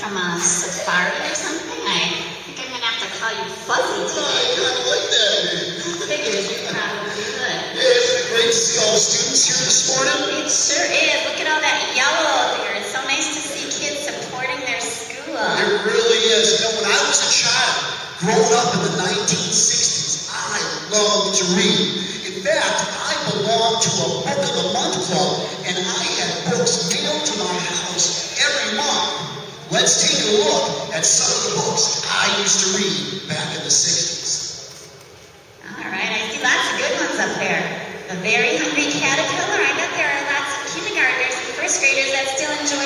from a safari or something? I think I'm going to have to call you Fuzzy I today. kind of like that name. Figures you probably would. Yeah, isn't it great to see all the students here this morning? It sure is. Look at all that yellow out there. It's so nice to see kids supporting their school. It really is. You know, when I was a child, growing up in the 1960s, I loved to read. In fact, I belonged to a Book of the Month club, and I had books mailed to my house every month. Let's take a look at some of the books I used to read back in the 60s. All right, I see lots of good ones up there. The Very Hungry Caterpillar. I bet there are lots of kindergartners and first graders that still enjoy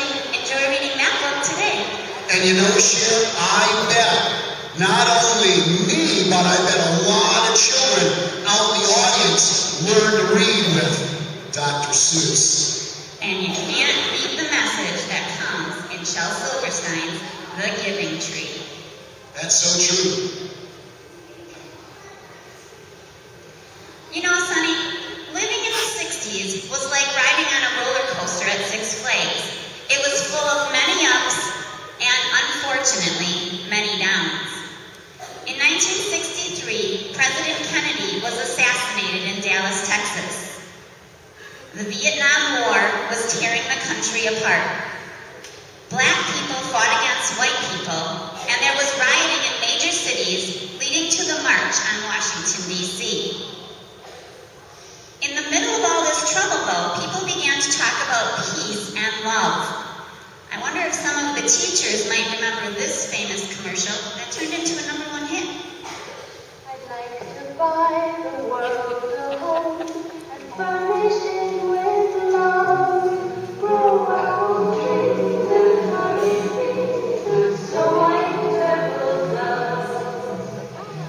reading that book today. And you know, Cher, I bet not only me, but I bet a lot of children out in the audience learned to read with Dr. Seuss. And you can't beat the message that comes in Shel Silverstein's The Giving Tree. That's so true. You know, Sonny, living in the 60s was like riding on a roller coaster at Six Flags. It was full of many ups and, unfortunately, many downs. In 1963, President Kennedy was assassinated in Dallas, Texas. The Vietnam War was tearing the country apart. Black people fought against white people, and there was rioting in major cities leading to the March on Washington, D.C. In the middle of all this trouble, though, people began to talk about peace and love. I wonder if some of the teachers might remember this famous commercial that turned into a #1 hit. I'd like to buy the world a home and furnish it with love. Grow apple trees and honey bees and so I will love.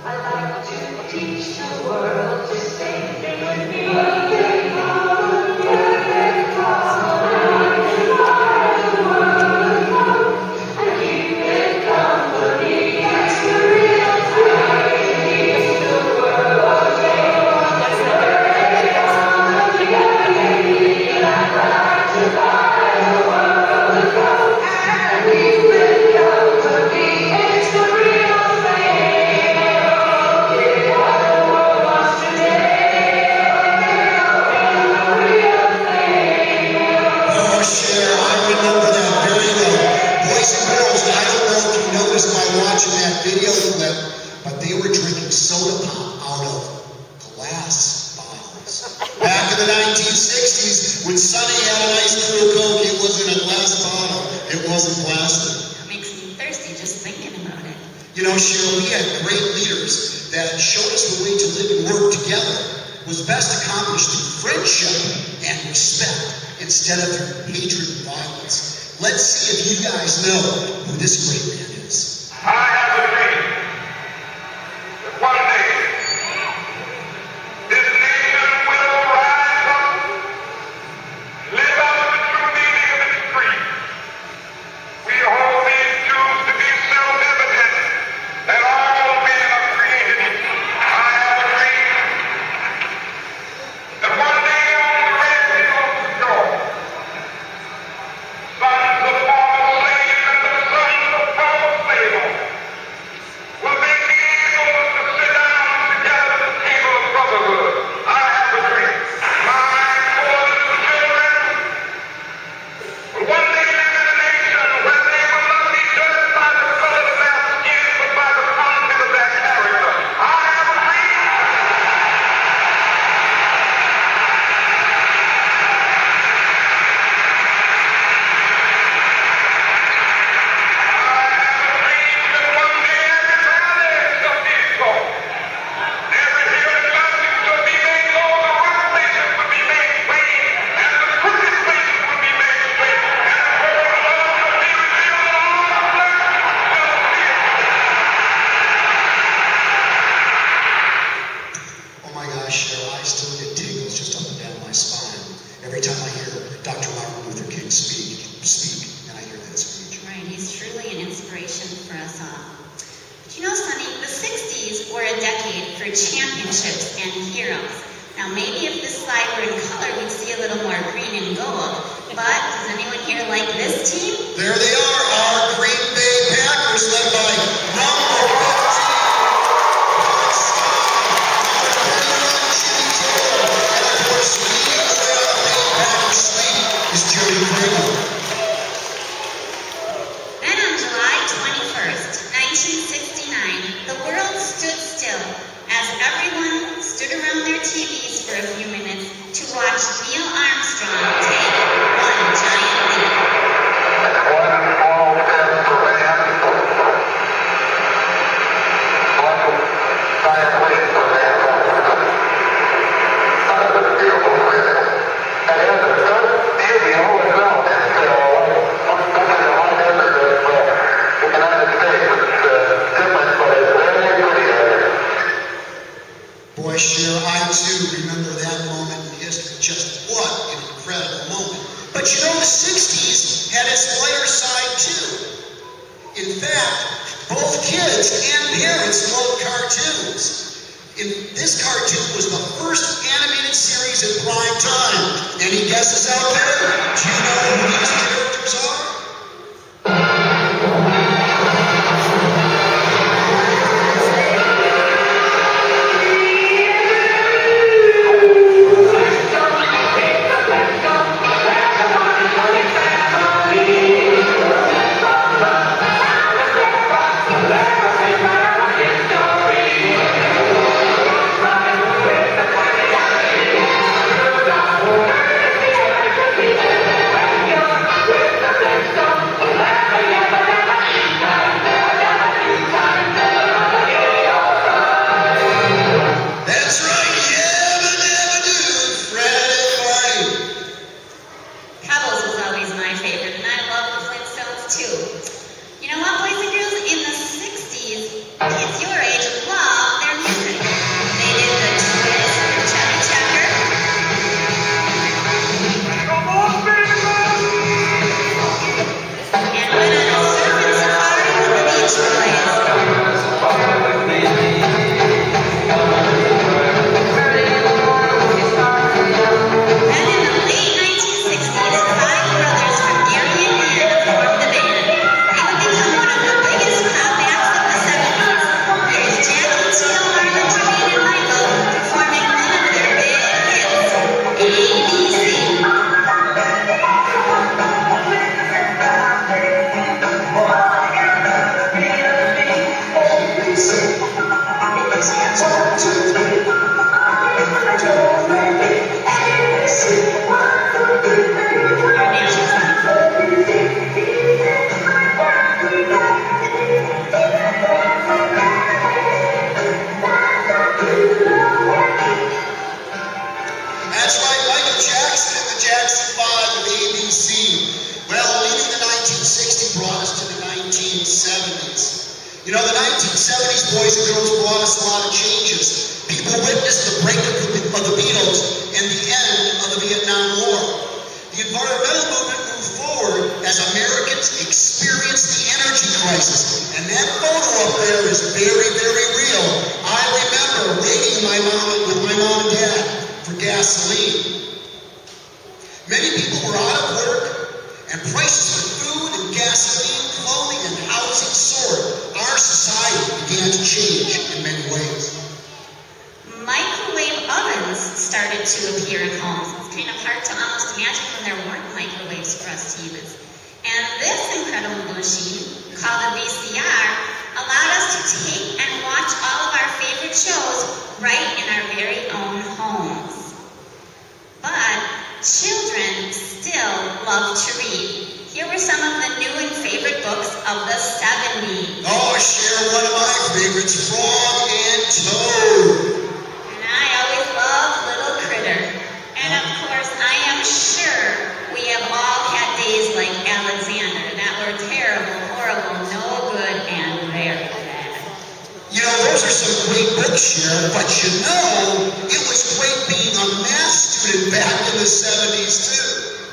I'd like to teach the world to sing with me. Perfect heart, perfect heart. I can buy the world a home and keep it company. It's the real thing. It's the world they want to perfect heart. I'd like to buy the world a home and keep it company. It's the real thing. What the world wants today. The real thing. Oh, Cher, I remember that very well. Boys and girls, I don't know if you noticed by watching that video clip, but they were drinking soda pop out of glass bottles. Back in the 1960s, when Sonny had a nice cool Coke, it was in a glass bottle. It wasn't plastic. That makes me thirsty just thinking about it. You know, Cher, we had great leaders that showed us the way to live and work together was best accomplished through friendship and respect instead of through hatred and violence. Let's see if you guys know who this great man is. I have a dream that one day this nation will rise up, live out the true meaning of its creed. We hold these truths to be self-evident that all men are created equal. I have a dream that one day on the red hills of Georgia, sons of former slaves and the sons of former slave owners will they be able to sit down together at the table of brotherhood. I have a dream. My poor little children will one day live in a nation where they will not be judged by the color of their skin, but by the content of their character. I have a dream. Oh my gosh, Cher, I still get tingles just up and down my spine every time I hear Dr. Martin Luther King speak, and I hear that speech. Right, he's truly an inspiration for us all. But you know, Sonny, the 60s were a decade for championships and heroes. Now, maybe if this slide were in color, we'd see a little more green and gold. But does anyone here like this team? There they are, our Green Bay Tigers led by number 15, Scott, number 21, Jimmy Taylor, and of course, leading the way on the field back to sleep is Jerry Kramer. Then on July 21st, 1969, the world stood still as everyone stood around their TVs for a few minutes to watch Neil Armstrong take one giant leap. One small step for man, one giant leap for mankind. That's a beautiful feeling. And it's a good beauty all itself. One country on desert of the United States is different, but it's very pretty there. Boy, Cher, I too remember that moment in history. Just what an incredible moment. But you know, the 60s had its lighter side too. In fact, both kids and parents loved cartoons. This cartoon was the first animated series in prime time. Any guesses out there? Do you know who these characters are? That's right, Yabba Dabba Doo, Fred and Barney. Pebbles was always my favorite, and I love the Flintstones too. You know what, boys and girls? In the 60s, kids your age loved their music. They did the twist, the chubby checker, and went on a surfing safari with the Beach Boys. Then in the late 1960s, five brothers from Gary, Indiana formed the band. They would become one of the biggest pop acts of the 70s. Here's Jackie, Teal, Marlon, Jermaine, and Michael performing one of their big hits, ABC. That's right, Michael Jackson and the Jackson 5 with ABC. Well, leaving the 1960s brought us to the 1970s. You know, the 1970s, boys and girls, brought us a lot of changes. People witnessed the breakup of the Beatles and the end of the Vietnam War. The environmental movement moved forward as Americans experienced the energy crisis. And that photo up there is very, very real. I remember waiting with my mom and dad for gasoline. Many people were out of work, and prices for food and gasoline, clothing, and housing soared. Our society began to change in many ways. Microwave ovens started to appear in homes. It's kind of hard to almost imagine when there weren't microwaves for us to use. And this incredible machine, called a VCR, allowed us to take and watch all of our favorite shows right in our very own homes. But children still love to read. Here were some of the new and favorite books of the 70s. Oh, share one of my favorites, Frog and Toad. And I always loved Little Critter. And of course, I am sure we have all had days like Alexander that were terrible, horrible, no good, and very bad. You know, those are some great books, Cher, but you know, it was great being a math student back in the 70s, too.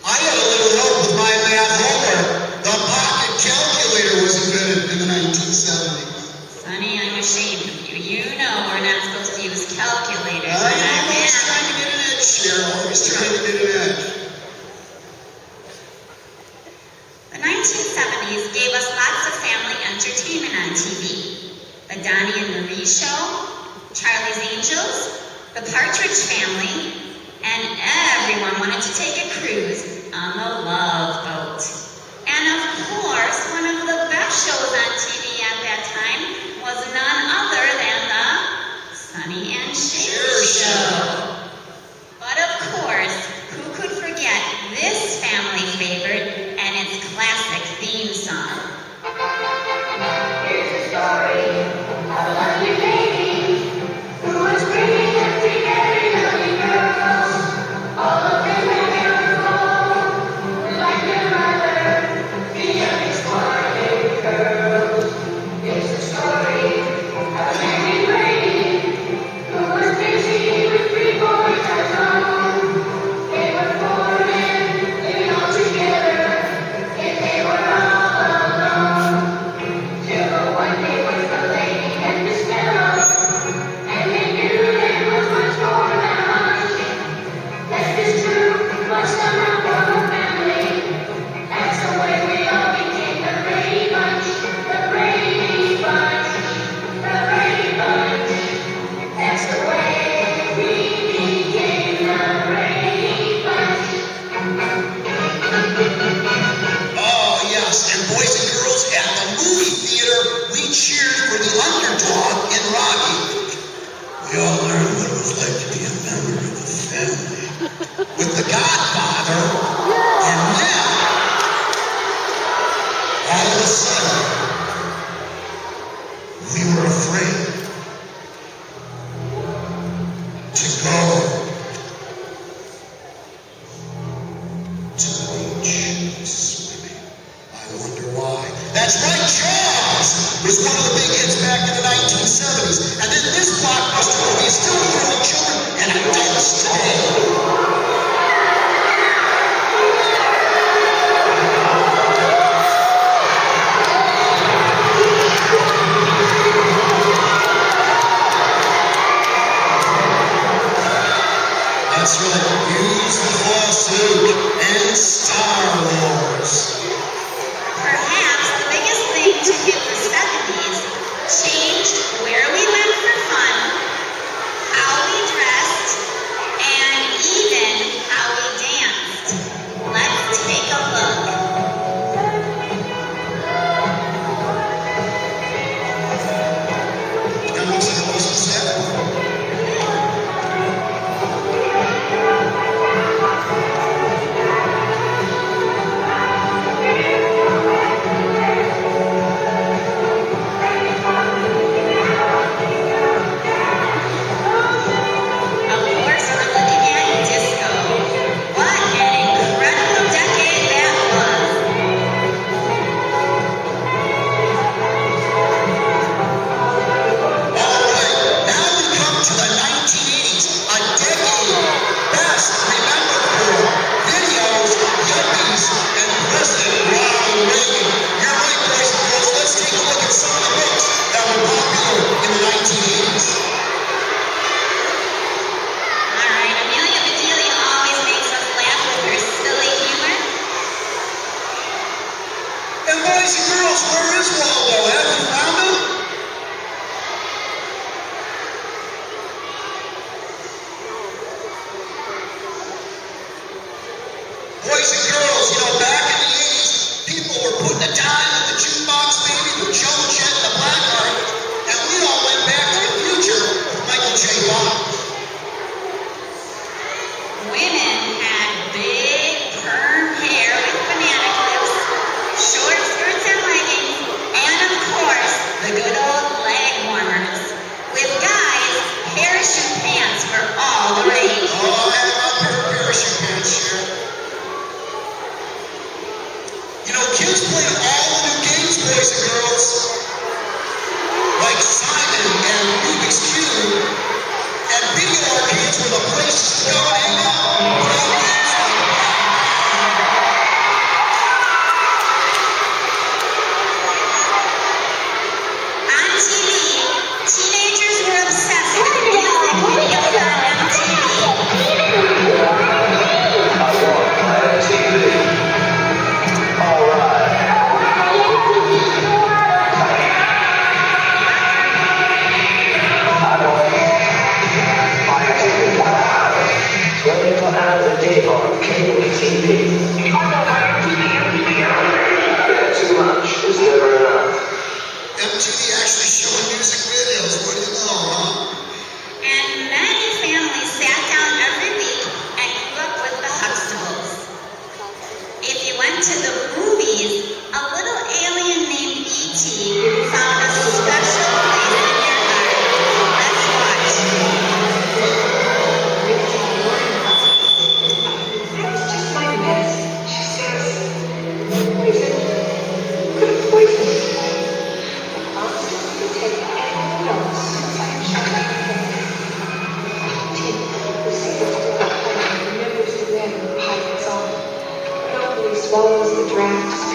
I had a little help with my math homework. The pocket calculator was invented in the 1970s. Sonny, I'm ashamed of you. You know we're not supposed to use calculators I'm in our always math. trying to get an edge, Cher, always trying to get an edge. The 1970s gave us lots of Show, Charlie's Angels, The Partridge Family, and everyone wanted to take a cruise on the Love Boat. And of course, one of the best shows on TV at that time was none other than the Sonny and Cher Show. But of course, who could forget this family favorite and its classic theme song? Here's the story of a lovely lady who was bringing up together lovely girls. All of them had hair long, like their mother, the youngest one in curls. It's the story of a man named Brady who was busy with 3 boys of his own. They were 4 men living all together, yet they were all alone. Till one day was the lady and Miss Mellow, and they knew there was much more than much. That is true, much somehow from a family. That's the way we all became the Brady Bunch, the Brady Bunch, the Brady Bunch. That's the way we became the Brady Bunch. Oh, yes, and boys and girls, at the movie theater, we cheered for the underdog in Rocky. We all learned what it was like to be a member of the family. With the Godfather, and then, all of a sudden, we were afraid to go to the beach swimming. I wonder why. That's right, Jaws was one of the big hits back in the 1970s. And then this blockbuster movie is still throwing children and adults today. That's right, use the lawsuit and Star Wars. Perhaps the biggest thing to hit the 70s changed where we went for fun, how we dressed, and even how we danced. Let's take a look. That looks like a awesome set. Of course, we're looking at disco. What an incredible decade that was. All right, now we come to the 1980s, a decade best remembered for videos, yuppies, and President Ronald Reagan. You're right, boys and girls. Let's take a look at some of the books that were popular in the 1980s. All right, Amelia Bedelia always makes us laugh with her silly humor. And boys and girls, where is Waldo? Have you found him? Boys and girls, you know, back in the 80s, people were putting a dime in the jukebox, baby, with Joe Jet and the Blackheart, and we all went back to the future with Michael J. Fox. Women had big perm hair with banana clips, short skirts and leggings, and of course, the good old leg warmers. With guys, parachute pants were all the rage. Oh, I love her parachute pants, sure. You know, kids played all the new games, boys and girls, like Simon and Rubik's Cube.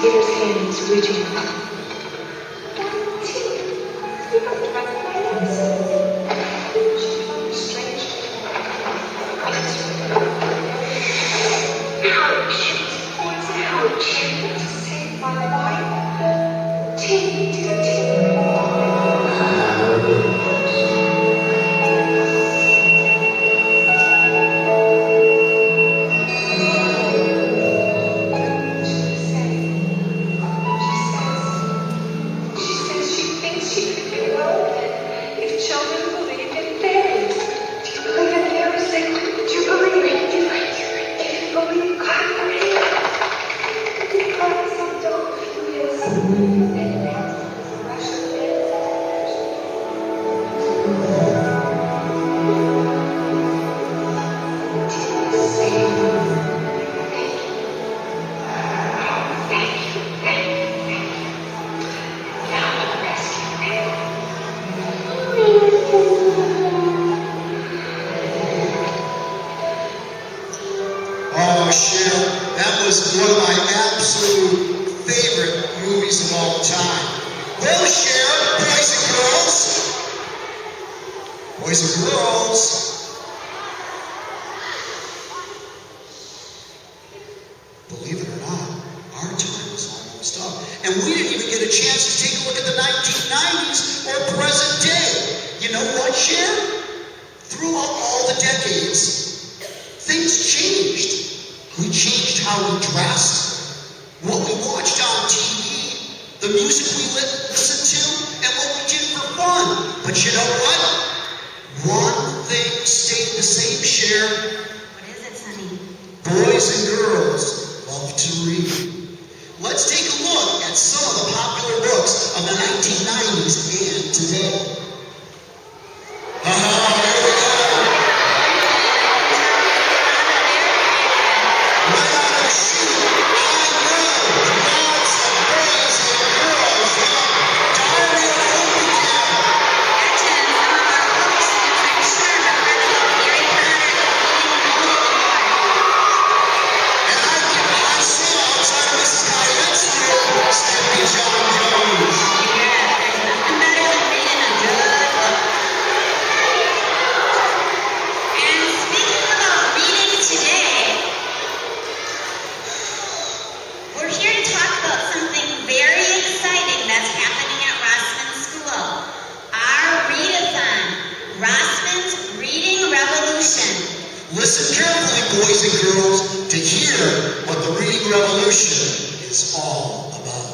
Peter's hands reaching up. Oh, Cheryl, that was one of my absolute favorite movies of all time. Well, Cheryl, boys and girls. Boys and girls. Believe it or not, our time is almost up. And we didn't even get a chance to take a look at the 1990s or present day. You know what, Cheryl? Throughout all the decades, things changed. We changed how we dressed, what we watched on TV, the music we listened to, and what we did for fun. But you know what? One thing stayed the same, Cher. What is it, Sonny? Boys and girls love to read. Let's take a look at some of the popular books of the 1990s and today. There we go. Listen carefully, boys and girls, to hear what the reading revolution is all about.